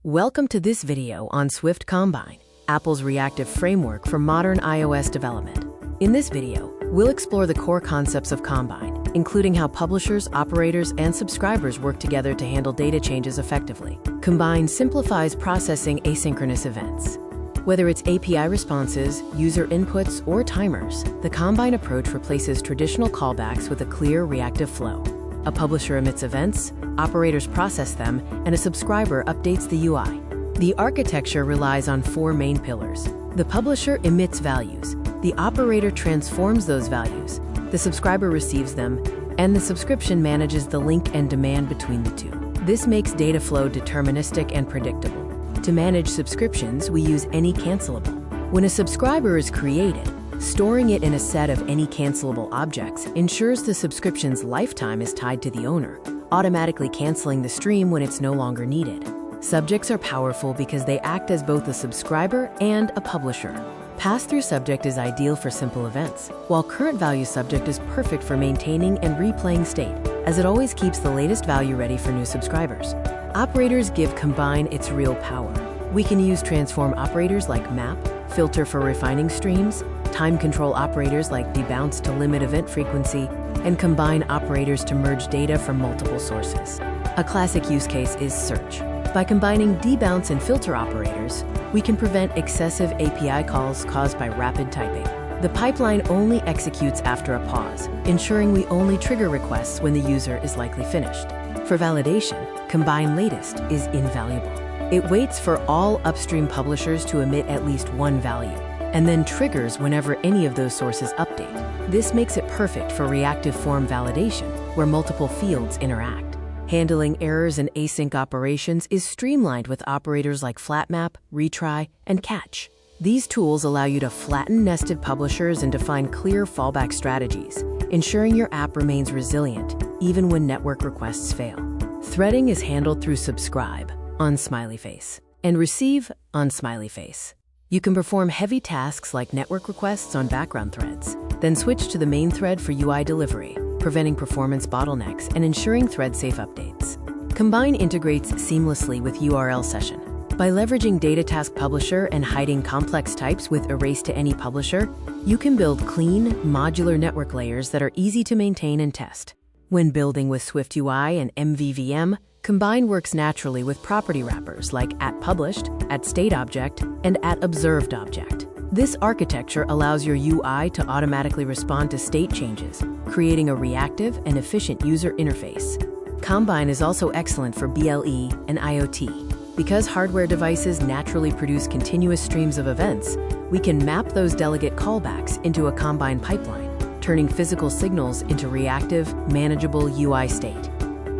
Welcome to this video on Swift Combine, Apple's reactive framework for modern iOS development. In this video, we'll explore the core concepts of Combine, including how publishers, operators, and subscribers work together to handle data changes effectively. Combine simplifies processing asynchronous events. Whether it's API responses, user inputs, or timers, the Combine approach replaces traditional callbacks with a clear reactive flow. A publisher emits events, operators process them, and a subscriber updates the UI. The architecture relies on four main pillars. The publisher emits values, the operator transforms those values, the subscriber receives them, and the subscription manages the link and demand between the two. This makes data flow deterministic and predictable. To manage subscriptions, we use AnyCancellable. When a subscriber is created, storing it in a set of AnyCancellable objects ensures the subscription's lifetime is tied to the owner, automatically canceling the stream when it's no longer needed. Subjects are powerful because they act as both a subscriber and a publisher. PassthroughSubject is ideal for simple events, while CurrentValueSubject is perfect for maintaining and replaying state, as it always keeps the latest value ready for new subscribers. Operators give Combine its real power. We can use transform operators like map, filter for refining streams, time control operators like debounce to limit event frequency, and combine operators to merge data from multiple sources. A classic use case is search. By combining debounce and filter operators, we can prevent excessive API calls caused by rapid typing. The pipeline only executes after a pause, ensuring we only trigger requests when the user is likely finished. For validation, combineLatest is invaluable. It waits for all upstream publishers to emit at least one value, and then triggers whenever any of those sources update. This makes it perfect for reactive form validation, where multiple fields interact. Handling errors and async operations is streamlined with operators like flatMap, retry, and catch. These tools allow you to flatten nested publishers and define clear fallback strategies, ensuring your app remains resilient, even when network requests fail. Threading is handled through subscribe on smiley face and receive on smiley face. You can perform heavy tasks like network requests on background threads, then switch to the main thread for UI delivery, preventing performance bottlenecks and ensuring thread-safe updates. Combine integrates seamlessly with URLSession. By leveraging Data Task Publisher and hiding complex types with eraseToAnyPublisher, you can build clean, modular network layers that are easy to maintain and test. When building with SwiftUI and MVVM, Combine works naturally with property wrappers like @published, @stateObject, and @observedObject. This architecture allows your UI to automatically respond to state changes, creating a reactive and efficient user interface. Combine is also excellent for BLE and IoT. Because hardware devices naturally produce continuous streams of events, we can map those delegate callbacks into a Combine pipeline, turning physical signals into reactive, manageable UI state.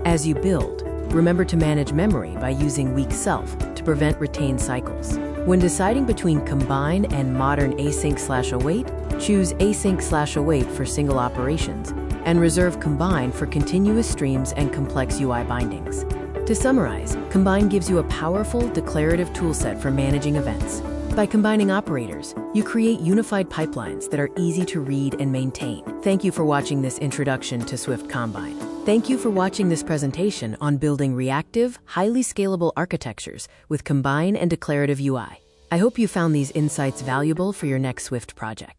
As you build, remember to manage memory by using weak self to prevent retained cycles. When deciding between Combine and modern async/await, choose async/await for single operations and reserve Combine for continuous streams and complex UI bindings. To summarize, Combine gives you a powerful, declarative toolset for managing events. By combining operators, you create unified pipelines that are easy to read and maintain. Thank you for watching this introduction to Swift Combine. Thank you for watching this presentation on building reactive, highly scalable architectures with Combine and declarative UI. I hope you found these insights valuable for your next Swift project.